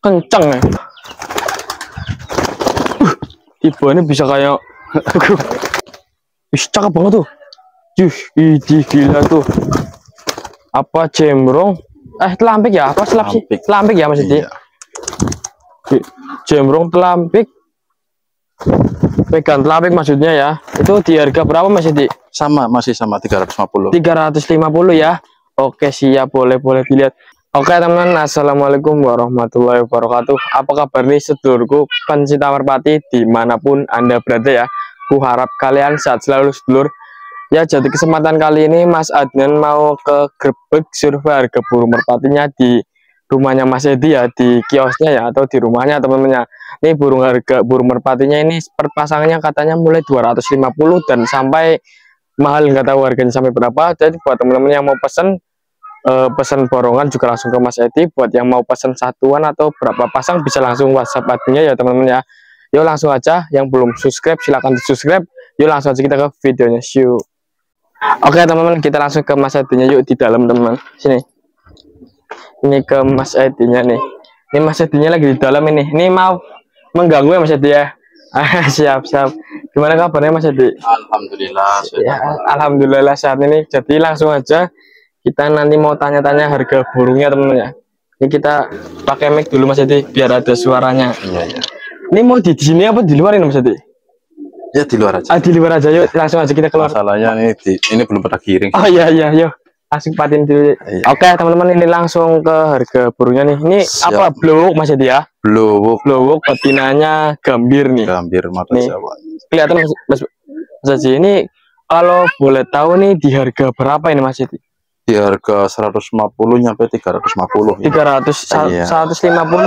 kenceng ya. Tiba ini bisa kayak ih, cakep banget tuh. Idih gila tuh. Apa jembrong? Telampik ya? Apa selap sih? Telampik ya maksudnya? Iya. Jembrong telampik. Vegan telampik maksudnya ya. Itu di harga berapa Mas Edi? Sama, masih sama 350. 350 ya. Oke, siap, boleh dilihat. Oke teman, assalamualaikum warahmatullahi wabarakatuh. Apa kabar nih sedulurku pencinta merpati dimanapun anda berada ya. Ku harap kalian sehat selalu sedulur. Ya, jadi kesempatan kali ini Mas Adnan mau ke grebek survei harga burung merpatinya di rumahnya Mas Edi ya, di kiosnya ya, atau di rumahnya teman-temannya. Ini harga burung merpatinya ini per pasangnya katanya mulai 250 dan sampai mahal, nggak tahu harganya sampai berapa. Jadi buat teman-teman yang mau pesan borongan juga langsung ke Mas Edi. Buat yang mau pesan satuan atau berapa pasang bisa langsung WhatsApp adminnya ya teman-teman ya. Yuk langsung aja, yang belum subscribe silahkan di subscribe. Yuk langsung aja kita ke videonya, yuk. Oke teman-teman, kita langsung ke Mas Edi-nya yuk di dalam teman-teman. Sini. Ini ke Mas Edi-nya nih. Ini Mas Edi-nya lagi di dalam ini. Ini mau mengganggu ya Mas Edi ya. Siap. Gimana kabarnya Mas Edi? Alhamdulillah. Ya, alhamdulillah saat ini. Jadi langsung aja kita nanti mau tanya-tanya harga burungnya teman-teman ya. Ini kita pakai mic dulu Mas Edi biar ada suaranya. Iya. Ini mau di sini apa di luar ini Mas Edi? Ya di luar aja. Di luar aja yuk, langsung aja kita keluar. Masalahnya ini belum pernah giring. Oh iya yuk. Langsung patin dulu. Iya. Oke teman-teman, ini langsung ke harga burungnya nih. Ini siap. Apa blowok Mas Edi ya? Blowok betinanya gambir nih. Gambir mata Jawa. Kelihatan Mas Edi. Ini kalau boleh tahu nih di harga berapa ini Mas Edi? Di harga 150 nyampe 350. 150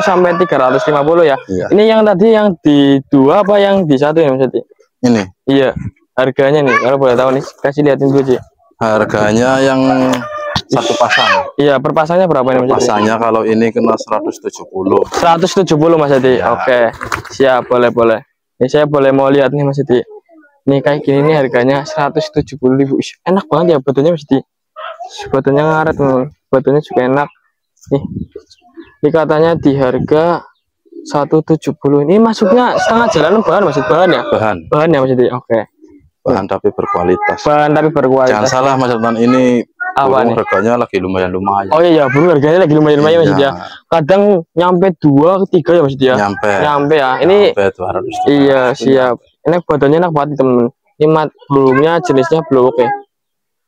sampai 350 ya. Iya. Ini yang tadi yang di dua apa yang di satu ya Mas Edi? Ini. Iya. Harganya nih kalau boleh tahu nih, kasih lihatin dulu sih. Harganya yang satu pasang. Iya, per pasangnya berapa nih Mas Edi? Pasangnya kalau ini kena 170. 170 Mas Edi. Ya. Oke. Siap, boleh. Ini saya boleh mau lihat nih Mas Edi. Ini kayak gini nih harganya 170.000. Enak banget ya batunya Mas Edi. Batunya ngaret, batunya juga enak. Ini katanya di harga 170. Ini masuknya setengah jalan bahan Mas Edi, bahan ya? Bahan ya Mas Edi. Oke. Bahan tapi berkualitas. Jangan salah Mas Adnan, ini apa nih? Harganya lagi lumayan. Oh iya, burung harganya lagi lumayan Mas Edi ya. Kadang nyampe 2 3 ya Mas Edi ya. Nyampe ya. Ini nyampe 200. Iya, siap. Ini badannya enak banget teman-teman. Ini burungnya jenisnya blowok ya.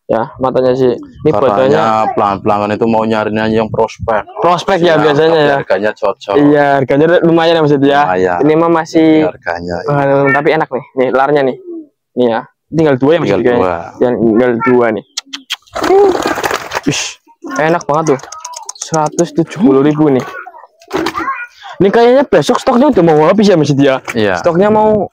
Ya, matanya sih. Ini badannya pelanggan itu mau nyarinya yang prospek ya biasanya ya. Harganya cocok. Iya, harganya lumayan ya Mas Edi ya. Ini mah masih harganya. Tapi enak nih. Nih larnya nih. Nih ya. Tinggal 2 ya Mas Edi kayaknya. Tinggal 2 nih. Enak banget tuh. 170.000 nih. Ini kayaknya besok stoknya udah mau habis ya Mas Edi ya. Iya. Stoknya mau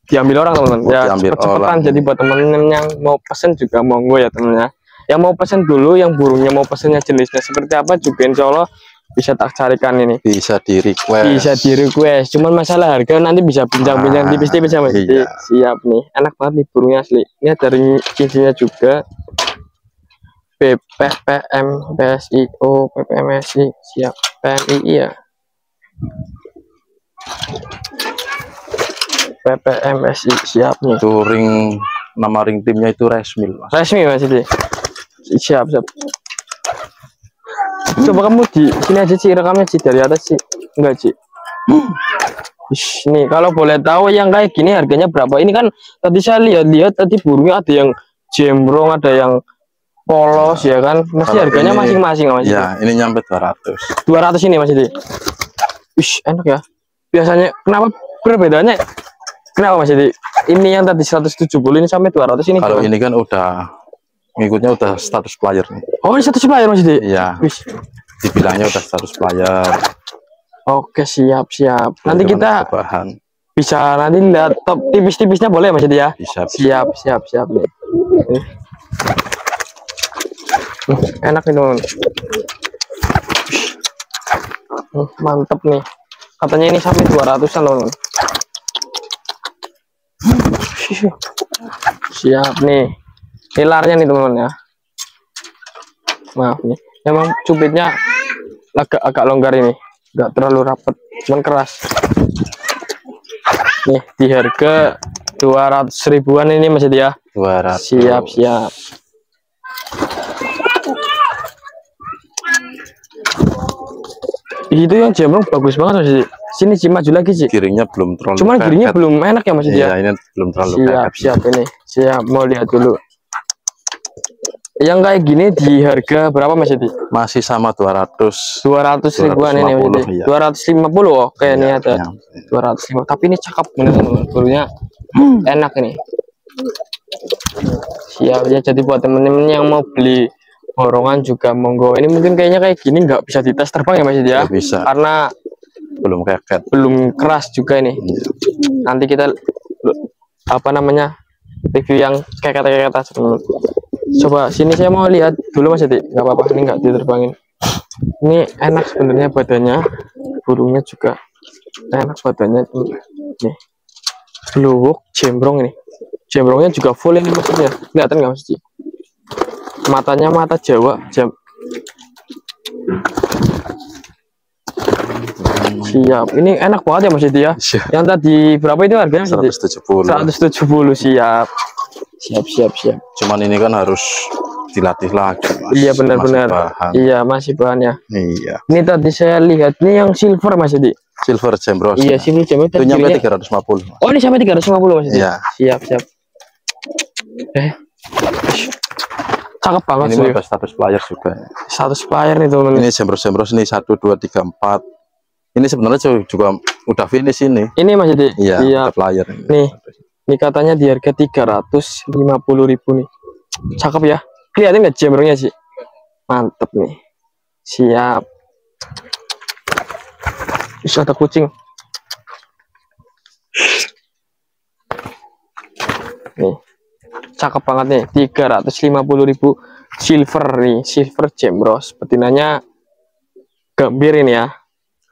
diambil orang teman-teman ya, cepet-cepetan. Jadi buat teman-teman yang mau pesen juga monggo ya temennya. Yang mau pesen dulu, yang burungnya mau pesennya jenisnya seperti apa juga insya Allah bisa tak carikan ini. Bisa di request. Cuman masalah harga nanti bisa bincang-bincang tipis-tipis sama Mas. Iya. Siap nih, enak banget nih burungnya asli. Ini dari cincinnya juga. PPM PSIO PPMSI siap. PMI ya. PPMSI siap nih. Itu nama ring timnya itu resmi Mas. Resmi Mas Edi. Siap. Coba kamu di sini aja sih rekamnya sih dari atas sih. Enggak sih. Nih kalau boleh tahu yang kayak gini harganya berapa? Ini kan tadi saya lihat tadi burungnya ada yang jembrong, ada yang polos ya kan. Masih harganya masing-masing Mas Edi. Ya, ini nyampe 200. 200 ini Mas Edi. Enak ya. Biasanya kenapa perbedaannya? Kenapa Mas Edi? Ini yang tadi 170 ini sampai 200 ini. Kalau ini kan udah ngikutnya udah status player nih. Oh, ini status player Mas Edi? Iya. Dibilangnya udah status player. Oke, siap. Nanti kita bisa nanti lihat top tipis-tipisnya boleh Mas Edi ya? Bisa. Siap nih. Enak nih teman. Mantep nih. Katanya ini sampai 200-an teman. Siap nih. Hilarnya nih teman-teman ya. Maaf nih. Memang cupitnya agak longgar ini. nggak terlalu rapet, cuman keras. Nih di harga 200 ribuan ini Mas Edi ya. 200. Siap. Itu yang jembrong bagus banget Mas Edi. Sini Ci, maju lagi Ci. Giringnya belum terlalu Cuman keket. giringnya belum enak ya Mas Edi ya. Iya, ini belum terlalu Siap keket. ini. Siap, mau lihat dulu. Yang kayak gini di harga berapa Mas Edi? Masih sama 200 ribuan ini Mas Edi. iya. 250. Oke, ini Iya, ada iya. 250. Tapi ini cakep bener bulunya. Enak ini. Siap ya, jadi buat temen-temen yang mau beli borongan juga monggo. Ini mungkin kayaknya kayak gini nggak bisa dites terbang ya Mas Edi ya. Nggak bisa. Karena Belum keket. belum keras juga ini. Iya. Nanti kita apa namanya review yang kayak kata-kata. Coba sini saya mau lihat dulu Mas Edi. Nggak apa-apa, ini nggak diterbangin. Ini enak sebenarnya badannya, burungnya juga enak badannya tuh. Nih, blue jembrong ini. Jembrongnya juga full ini maksudnya. Kelihatan nggak Mas Edi? Matanya mata Jawa, Siap. Ini enak banget ya Mas Edi ya. Siap. Yang tadi berapa itu harganya Mas Edi? 170. 170. Siap. Cuman ini kan harus dilatih lagi, Mas. Iya benar-benar. Masih bahan. Iya masih bahannya. Iya. Ini tadi saya lihat nih yang silver Mas Edi. Silver jembros. Iya silver jam Itu nyampe 350. Oh ini sampai 350 Mas Edi. Iya. Siap. Cakep banget Ini sih. ada status player juga. Status player nih teman-teman. Ini jembros nih 1 2 3 4. Ini sebenarnya juga udah finish ini. Ini Mas Edi. Iya, Iya. udah player. Nih. Ini katanya di harga 350.000 nih. Cakep ya. Kelihatan nggak jembrongnya sih? Mantep nih. Siap. Bisa ada kucing. Nih. Cakep banget nih. 350.000 silver nih. Silver jembros. Betinanya gambir ini ya.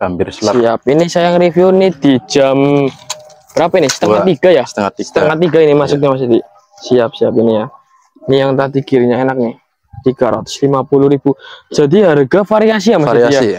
Gambir slap. Siap. Ini saya nge-review nih di jam berapa ini? Setengah 3 ya? Setengah 3 ini masuknya Mas Edi. Siap ini ya. Ini yang tadi kirinya enak nih. 350.000. Jadi harga variasi ya Mas Edi ya? Variasi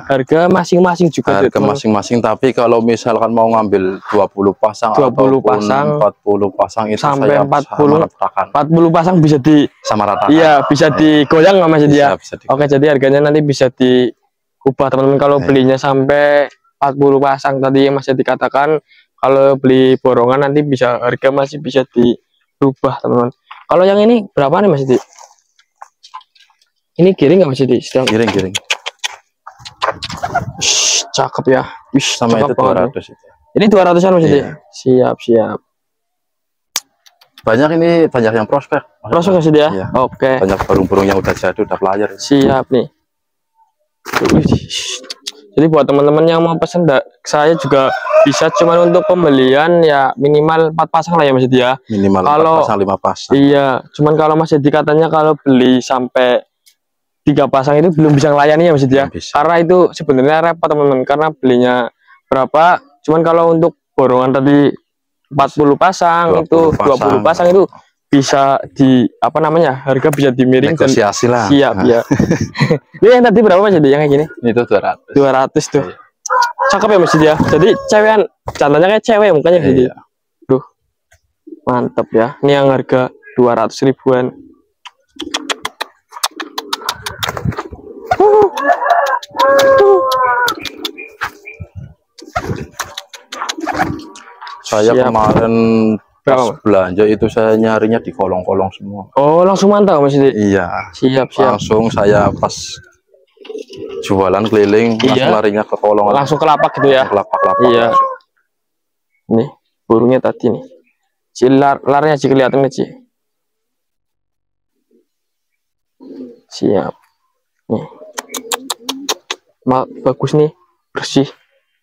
Harga masing-masing juga. Harga masing-masing, tapi kalau misalkan mau ngambil 20 pasang 20 pasang 40 pasang itu sampai saya 40 pasang bisa di sama rata. Iya, bisa digoyang nggak Mas Edi ya? Bisa Oke, jadi harganya nanti bisa diubah teman-teman kalau belinya sampai 40 pasang tadi Mas Edi katakan. Kalau beli borongan nanti bisa harga masih bisa dirubah teman-teman. Kalau yang ini berapa nih Mas Edi? Ini giring nggak Mas Edi? Giring. Cakep ya. Sama itu 200 itu. Ini 200-an Mas Edi? Iya. Siap. Banyak yang prospek. Prospek Mas Edi ya? Iya. Oke. Banyak burung-burung yang udah jadi, udah player. Siap nih. Jadi buat teman-teman yang mau pesen saya juga bisa, cuman untuk pembelian ya minimal 4 pasang lah ya Mas Edi ya. Minimal kalau 4 pasang 5 pasang. Iya, cuman kalau Mas Edi katanya kalau beli sampai 3 pasang itu belum bisa ngelayani ya Mas Edi ya. Karena itu sebenarnya repot teman-teman, karena belinya berapa, cuman kalau untuk borongan tadi 40 pasang 20 pasang itu bisa apa namanya, harga bisa dimiring negosiasi lah. Siap ya. Ini yang tadi berapa Mas Edi yang kayak gini? Itu 200 tuh. Cakep ya Mas Edi ya. Jadi cewekan, contohnya kayak cewek mukanya gitu. Iya. Duh. Mantap ya. Ini yang harga 200 ribuan. Saya kemarin pas Berapa? belanja itu saya nyarinya di kolong-kolong semua. Oh, langsung mantap Mas Edi. Iya. Siap. Langsung saya pas jualan keliling langsung larinya ke kolong. Langsung ke lapak gitu ya. Lapak-lapak. Iya. Nih, burungnya tadi nih. Larnya sih kelihatan sih. Siap. Nih. Bagus nih, bersih.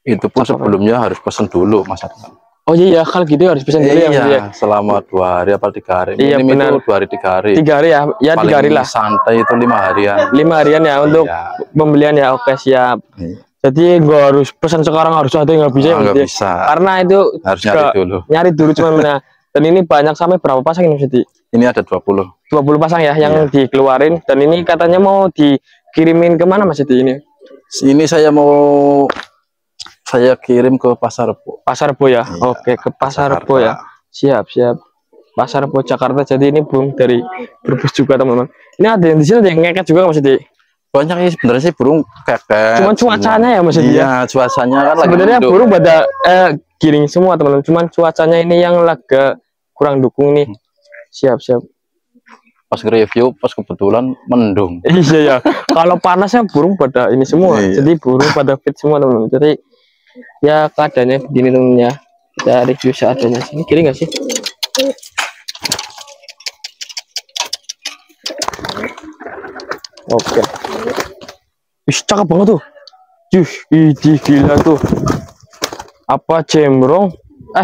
Itu pun sebelumnya harus pesen dulu Mas Adnan. Oh iya, kalau gitu harus pesan dulu ya Mas ya. Selama 2 hari apa 3 hari. Iya, benar. Itu 2 hari 3 hari. 3 hari ya. Ya 3 hari lah. Santai itu 5 harian. 5 harian ya untuk pembelian ya. Oke, siap. Jadi gue harus pesan sekarang, harus ada yang nggak bisa. Nggak bisa. Karena itu harus nyari dulu. Cuman mana. Dan ini banyak, sampai berapa pasang ini Mas Edi? Ini ada 20 pasang ya yang dikeluarin. Dan ini katanya mau dikirimin kemana Mas Edi ini? Ini saya kirim ke Pasar Rebo. Pasar Rebo ya. Iya, Oke, ke Pasar Jakarta. Rebo ya. Siap, siap. Pasar Rebo Jakarta. Jadi ini burung dari Brebes juga, teman-teman. Ini ada yang di sini ada yang ngeket juga Mas Edi. Banyak sih sebenarnya sih burung keket. Cuman cuacanya ya Mas Edi. Iya, cuacanya kan lagi Sebenarnya mendung. burung pada giring semua, teman-teman. Cuman cuacanya ini yang lagi kurang dukung nih. Siap, siap. Pas review pas kebetulan mendung. Iya ya. Kalau panasnya burung pada ini semua. Iya. Jadi burung pada fit semua, teman-teman. Jadi ya keadaannya begini, teman-teman ya. Kita review seadanya. Ini kiri nggak sih? Oke. Ih, cakep banget tuh. Ih, gila tuh. Apa cemrong?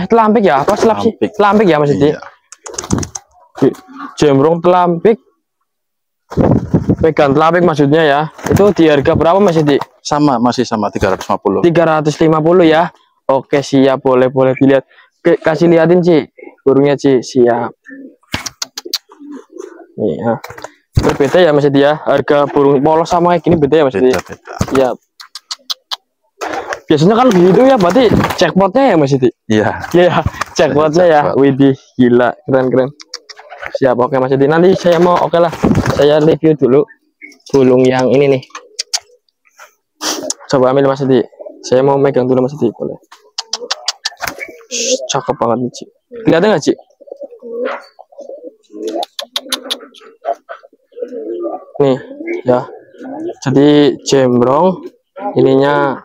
Telampik ya? Apa selap sih? Telampik. Telampik ya Mas Edi? Iya. Cemrong telampik. Pegang telampik maksudnya ya. Itu di harga berapa Mas Edi? Masih sama 350. 350 ya. Oke, siap, boleh dilihat. Kasih liatin Ci burungnya Ci. Siap. Nih ya. Berbeda ya Mas Edi ya. Harga burung polos sama kayak gini beda ya Mas Edi. Beda. Siap. Biasanya kan gitu ya, berarti jackpotnya ya Mas Edi. Iya. Iya, jackpotnya ya. Widih, gila, keren. Siap, oke Mas Edi. Nanti saya mau lah. Saya review dulu burung yang ini nih. Coba ambil Mas Edi. Saya mau megang dulu Mas Edi, boleh. Cakep banget nih, Ci. Kelihatan nggak, Ci? Nih, ya. Jadi jembrong ininya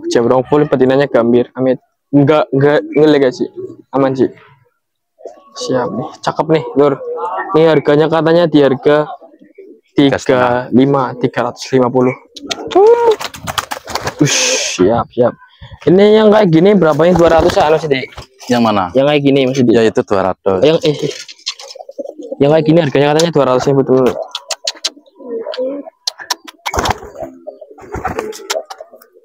jembrong full, betinanya gambir. Amit. Enggak ngeleg sih. Aman, Ci. Siap nih. Cakep nih, Lur. Ini harganya katanya di harga 350. Siap. Ini yang kayak gini berapa yang 200 Mas Edi? Yang mana? Yang kayak gini Mas Edi. Ya itu 200. Yang kayak gini harganya katanya 200 betul.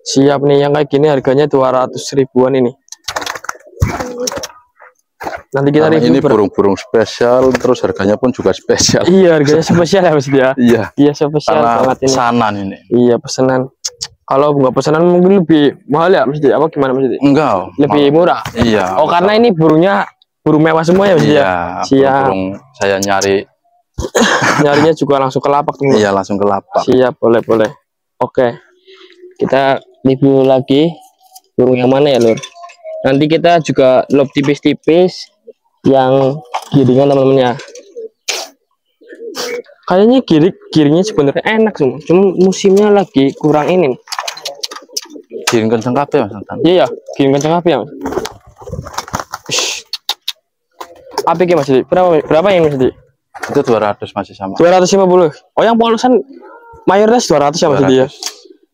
Siap nih, yang kayak gini harganya 200 ribuan ini. Nanti kita Karena review ini burung-burung spesial, terus harganya pun juga spesial. Iya, harganya spesial ya Mas Edi ya. Iya. Spesial Karena banget ini. pesanan ini. Iya, pesanan. Kalau nggak pesanan mungkin lebih mahal ya Mas Edi. Apa gimana Mas Edi? Enggak. Lebih murah. Iya. Oh, karena ini burungnya burung mewah semua ya Mas Edi. Iya. Siap. Burung saya Nyarinya juga langsung ke lapak tuh. Iya, langsung ke lapak. Siap, boleh. Oke. Kita review lagi burung yang mana ya, Lur? Nanti kita juga lob tipis-tipis yang giringan teman-teman ya. Kayaknya giringnya sebenarnya enak semua, cuma musimnya lagi kurang ini. Giring kenceng kabeh Mas. Iya, giring kenceng kabeh ya, Mas. Apa Mas Edi? Berapa yang Mas Edi? Itu 200 masih sama. 250. Oh, yang polosan mayoritas 200 ya Mas Edi ya.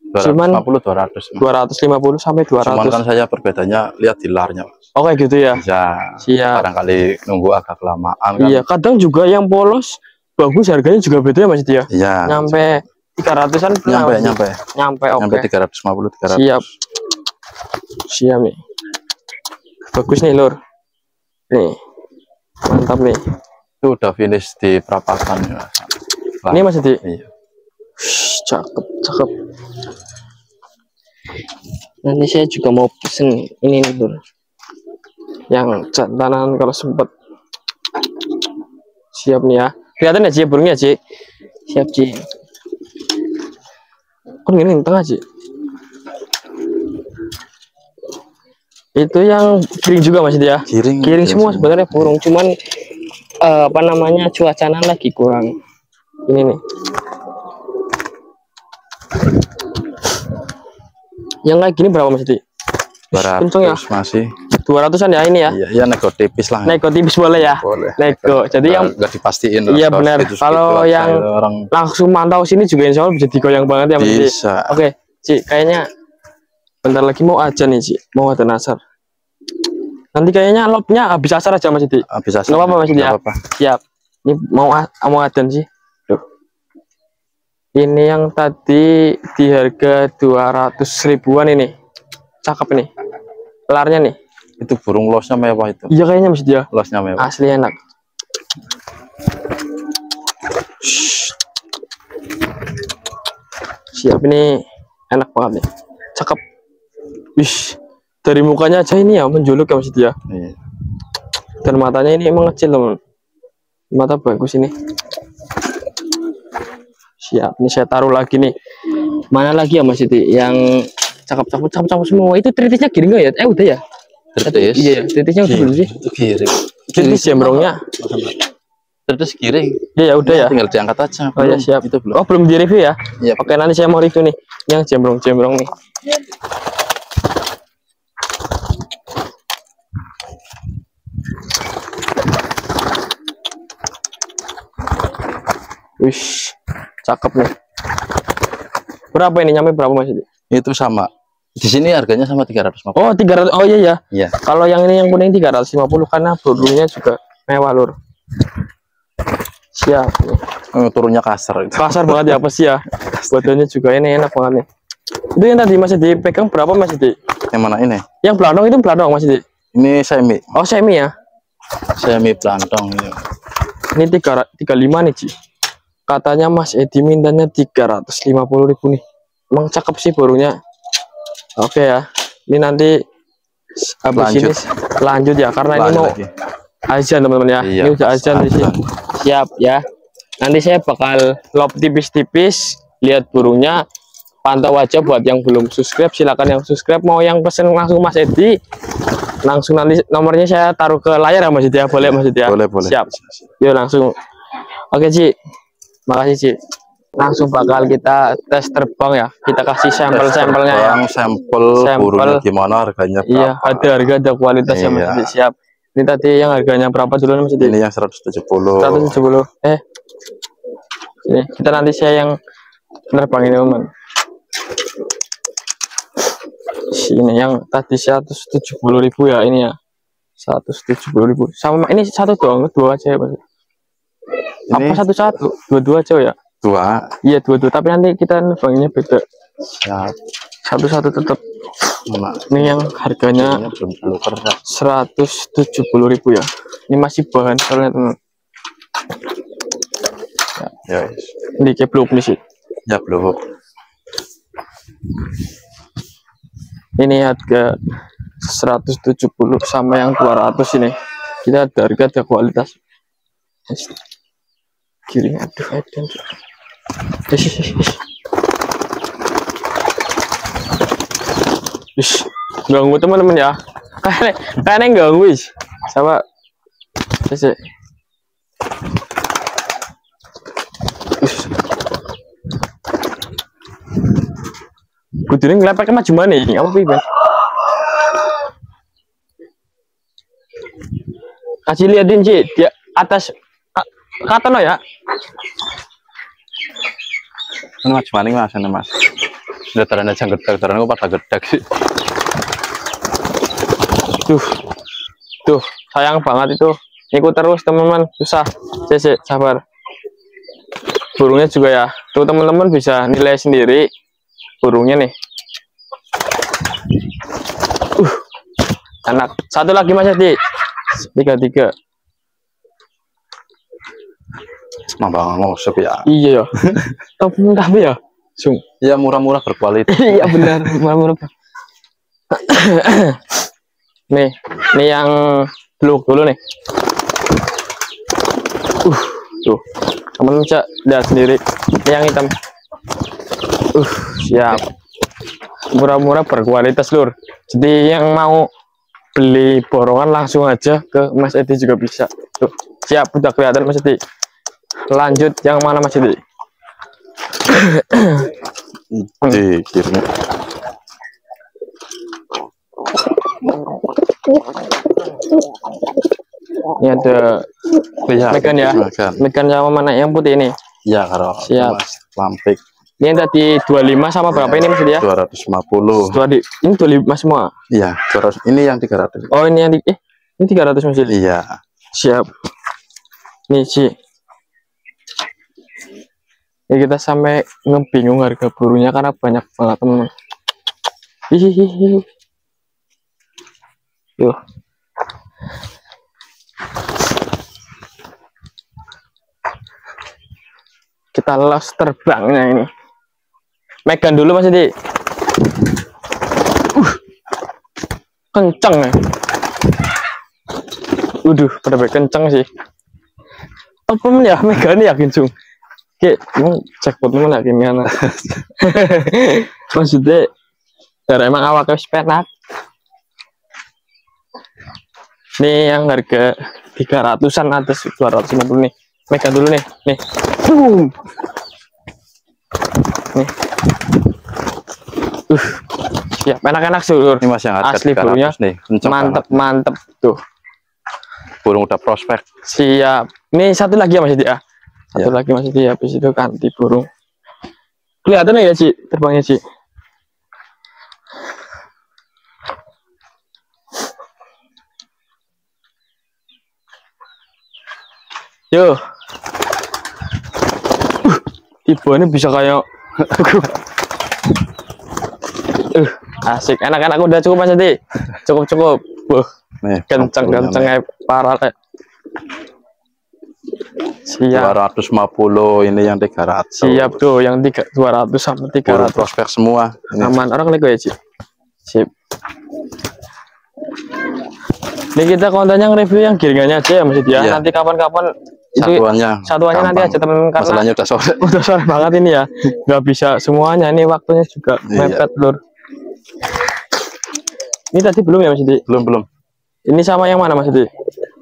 250 200. 250 sampai 200. Cuman kan saya perbedaannya lihat di larnya. Oke gitu ya. Ya. Siap. Barangkali nunggu agak kelamaan kan. Iya, kadang juga yang polos bagus harganya juga beda ya Mas Edi ya. Iya. Nyampe 300-an pernah. Nyampe. Oke. Nyampe 350 300. Siap nih. Bagus nih, Lur. Nih. Mantap nih. Itu udah finish di perapakan ya. Ini Mas Edi. Iya. Cakep. Nanti saya juga mau pesen ini nih, Lur. Yang jantanan kalau sempet. Siap nih ya. Kelihatan ya Ci burungnya Ci. Siap Ci. Kok ini tengah Ci? Itu yang giring juga Mas dia. Giring semua sebenarnya burung, cuman apa namanya cuacanya lagi kurang. Ini nih. Yang kayak gini berapa Mas Di? 200 ya? Masih 200-an ya ini ya? Iya, nego tipis lah. Nego tipis boleh ya? Boleh. Nego. Jadi yang nggak dipastiin. iya benar. Kalau yang langsung mantau sini juga insya Allah bisa digoyang banget ya Mas Di. Bisa. Oke, Ci, kayaknya bentar lagi mau aja nih Ci, mau ada nasar. Nanti kayaknya lobnya habis asar aja Mas Di. Habis asar. Nggak apa-apa Mas Di ya? Apa-apa. Siap. Ini mau adzan sih. Tuh. Ini yang tadi di harga 200 ribuan ini. Cakep nih. Kelarnya nih. Itu burung losnya mewah itu. Iya kayaknya Mas dia. Losnya mewah. Asli enak. Siap ini enak banget nih, cakep. Wih, dari mukanya aja ini ya menjuluk ya Mas Didi ya. Iya. Dan matanya ini mengecil teman, mata bagus ini. Siap, ini saya taruh lagi nih. Mana lagi ya Mas Didi yang cakep semua? Itu tritisnya gini nggak ya? Udah ya. Terus Iya ya, tritisnya udah belum sih? giring. Tritis jembrongnya. Terus giring. Iya ya udah ya. Tinggal diangkat aja. Oh ya siap. Itu belum. Oh belum di review ya? Iya. Oke nanti saya mau review nih yang jembrong nih. Wih, cakep nih. Berapa ini nyampe berapa Mas Didi? Itu sama. Di sini harganya sama 350. Oh 300. Oh iya ya. Iya. Kalau yang ini yang kuning 350 karena burungnya juga mewah lur. Siap. Turunnya kasar itu. Kasar banget ya apa sih ya? Badannya juga ini enak banget nih. Itu yang tadi Mas Didi pegang berapa Mas Didi? Yang mana ini? Yang belandong itu belandong Mas Didi? Ini semi. Oh semi ya? Semi pelantong. Ya. Ini 35 nih Ci. Katanya Mas Edi mintanya 350.000 nih. Emang cakep sih burungnya. Oke ya. Ini nanti habis ini lanjut ya karena ini mau azan teman-teman ya. Iya, ini udah azan di sini. Siap ya. Nanti saya bakal lop tipis-tipis, lihat burungnya, pantau aja. Buat yang belum subscribe silakan yang subscribe. Mau yang pesen langsung Mas Edi, langsung nanti nomornya saya taruh ke layar ya Mas Edi ya. Boleh Mas Edi ya? Boleh. Siap. Yuk langsung. Oke Ci. Makasih Ci. Langsung bakal kita tes terbang ya. Kita kasih sampel-sampelnya ya. Sampel burungnya gimana harganya berapa? Iya, ada harga ada kualitas ya Mas Edi. Siap. Ini tadi yang harganya berapa dulu Mas Edi? Ini yang 170. 170. Ini kita nanti saya yang nerbang ini teman. Sini yang tadi 170.000 ya ini ya. 170.000. Sama ini satu doang, dua aja ya Mas. Ini apa satu dua aja ya? dua. Iya dua tapi nanti kita nerbanginnya beda. Siap. Satu tetap. Nah, Ini yang harganya belum terlalu keras. 170.000 ya. Ini masih bahan soalnya teman. Ya. Ini kayak belum nih sih. Ya belum. Ini harga 170 sama yang 200 ini. Kita ada harga ada kualitas. Giring aduh. Ganggu teman-teman ya. Kayaknya ganggu is. Sama. Kudunya ngelepek maju mana ini? Apa sih Ben? Kasih liatin sih dia atas kata no ya. Ini maju maning Mas, ini Mas. Dataran aja dataran pada gedak sih. Tuh, sayang banget itu. Ikut terus teman-teman, susah. Sabar. Burungnya juga ya. Tuh teman-teman bisa nilai sendiri burungnya nih. Anak. Satu lagi Mas Edi. 3. Mambang ngosok ya. Iya ya. Tapi ya. Ya murah-murah berkualitas. Iya benar, murah-murah. nih yang dulu nih. Tuh. Teman bisa lihat sendiri. Ini yang hitam. Siap. Murah-murah berkualitas lur. Jadi yang mau beli borongan langsung aja ke Mas Edi juga bisa. Tuh, siap udah kelihatan Mas Edi. Lanjut yang mana Mas Edi? Kirim. Ini ada Megan ya. Megan sama mana yang putih ini? Ya kalau siap. Lampik. Ini tadi 25 sama berapa ini Mas Edi ya? 250. Ini 25 semua. Iya, 200. Ini yang 300. Oh, ini yang ini 300 Mas Edi. Iya. Siap. Nih sih. Ya kita sampai ngebingung harga burungnya karena banyak banget teman-teman. Hihihi. Yuk. Kita los terbangnya ini. Megan dulu Mas Edi. Kenceng ya. Waduh, pada kenceng sih. Apa ya, Mega ini yakin cung. Kayak jackpot mana yakin kan? Maksudnya, dari emang awalnya penak. Nih yang harga 300-an atas 250 nih. Mega dulu nih. Nih. Boom. Nih. Siap, enak-enak sih lur. Ini Mas yang harga Asli burungnya nih. mantep tuh. Burung udah prospek. Siap. Nih satu lagi ya Mas Didi ya. Satu lagi Mas Didi, habis itu ganti burung. Kelihatan ya Ci terbangnya Ci. Yo. Tiba ini bisa kayak asik. Enak-enak udah cukup Mas Didi. Cukup. Nih, kenceng parah kayak. Siap. 250, ini yang 300. Siap tuh, yang 200 sama 300. Burung prospek semua. Ini. Aman, orang klik ya Ci. Sip. Ini kita kontennya nge-review yang giringannya aja ya Mas Didi ya. Iya. Nanti kapan-kapan itu satuannya nanti aja teman-teman, karena masalahnya udah sore. Udah sore banget ini ya. Nggak bisa semuanya, ini waktunya juga mepet lur. Ini tadi belum ya Mas Didi? Belum. Ini sama yang mana Mas Didi?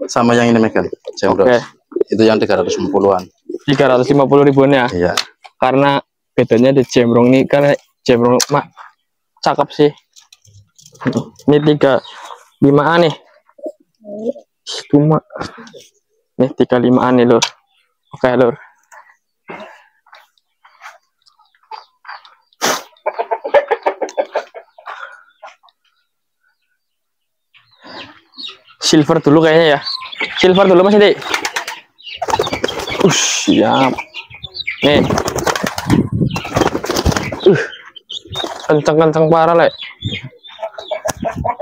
Sama yang ini Megan. Oke. Itu yang 350-an. 350.000 ya. Iya. Karena bedanya di jembrong ini, karena jembrong cakep sih. Ini 35an nih. Cuma nih 35an nih lur. Oke lur. Silver dulu kayaknya ya. Silver dulu Mas Didi. Siap. Nih. Kenceng parah le.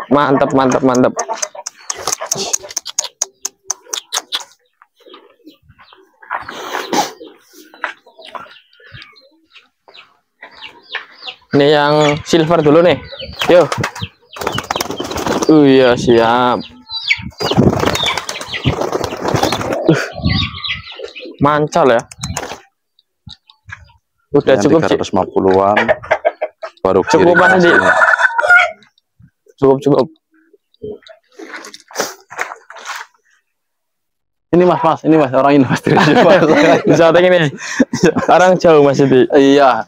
Mantap. Ini yang silver dulu nih. Yo. Iya siap. Mancal ya. Udah yang cukup 350-an. Baru cukup Mas Didi. Cukup. Ini mas orang ini mas. Bisa ini. Orang jauh Mas Didi. Iya.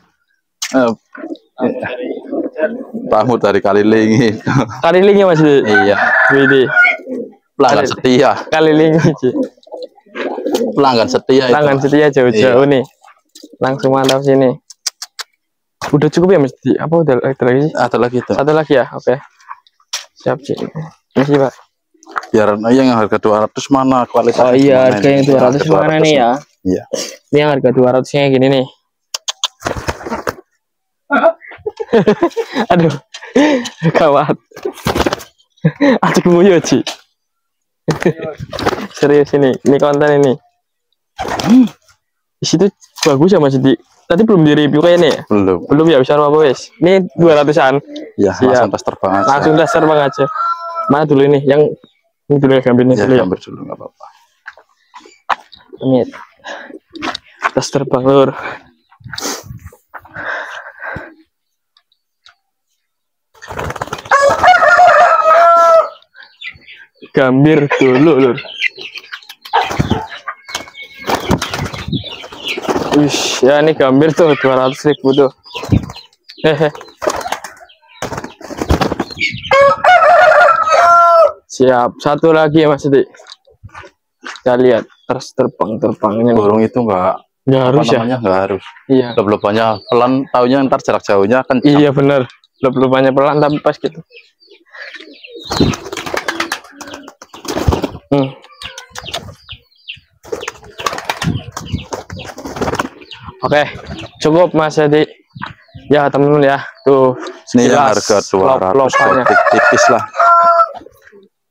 Tamu dari Kaliling. Kaliling ya Mas Didi. Iya. Widih. Pelanggan setia. Kaliling aja. Pelanggan setia jauh-jauh nih. Langsung mantap sini. Udah cukup ya Mas Didi? Apa udah lagi sih? Ada lagi tuh. Satu lagi ya. Oke. Siap sih. Ini Pak. Biar yang harga 200 mana kualitas. Oh iya, harga yang 200 mana nih ya? Iya. Ini yang harga 200-nya gini nih. Aduh. Gawat. Asik muyo, Ci. Serius ini konten ini. Di situ bagus ya Mas Didi. Tadi belum di-review kayaknya ya? Belum ya, bisa apa wes. Ini 200-an. Iya, langsung tes terbang aja. Langsung tes terbang aja. Mana dulu ini? Yang ini dulu ya, gambarnya dulu ya. Gambar dulu enggak apa-apa. Ini tes terbang lur. Gambir dulu lur. Wish, ya ini gambir tuh 200.000 tuh. Hehe. Siap, satu lagi ya Mas Didi. Kita lihat terus terbangnya. Burung itu enggak harus ya. Enggak harus. Iya. Lebannya pelan, taunya ntar jarak jauhnya kan. Iya bener. Lebannya pelan tapi pas gitu. Oke, cukup Mas Didi. Ya temen-temen ya, tuh ini yang harga 200 tipis lah.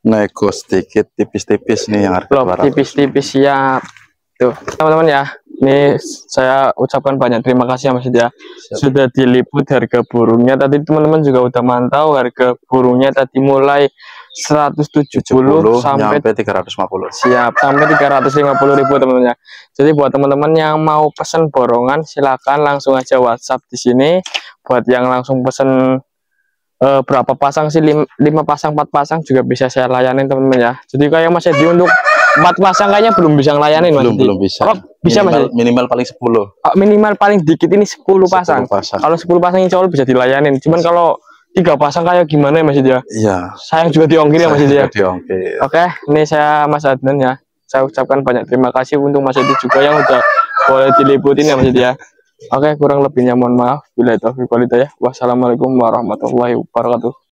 Nego sedikit tipis-tipis nih yang harga 200. Tipis-tipis siap. Tuh teman-teman ya, Ini saya ucapkan banyak terima kasih ya Mas Yudi ya. Sudah diliput harga burungnya. Tadi teman-teman juga udah mantau harga burungnya tadi mulai 170 sampai sampai 350. siap sampai 350.000 teman-teman ya. Jadi buat teman-teman yang mau pesen borongan silakan langsung aja WhatsApp di sini. Buat yang langsung pesen berapa pasang sih, 5 pasang 4 pasang juga bisa saya layanin teman-teman ya. Jadi kayak Mas Edi untuk 4 pasang kayaknya belum bisa ngelayanin Mas Edi. Belum bisa. Oh, bisa minimal, Mas Edi? minimal paling 10. Minimal paling dikit ini 10 pasang. Kalau 10 pasang insya Allah bisa dilayanin. Cuman kalau 3 pasang kayak gimana ya Mas Edi ya? Iya. Sayang juga diongkir ya Mas Edi ya. Diongkir. Oke, ini saya Mas Adnan ya. Saya ucapkan banyak terima kasih untuk Mas Edi juga yang udah boleh diliputin ya Mas Edi ya. Oke, kurang lebihnya mohon maaf. Bila itu ya. Wassalamualaikum warahmatullahi wabarakatuh.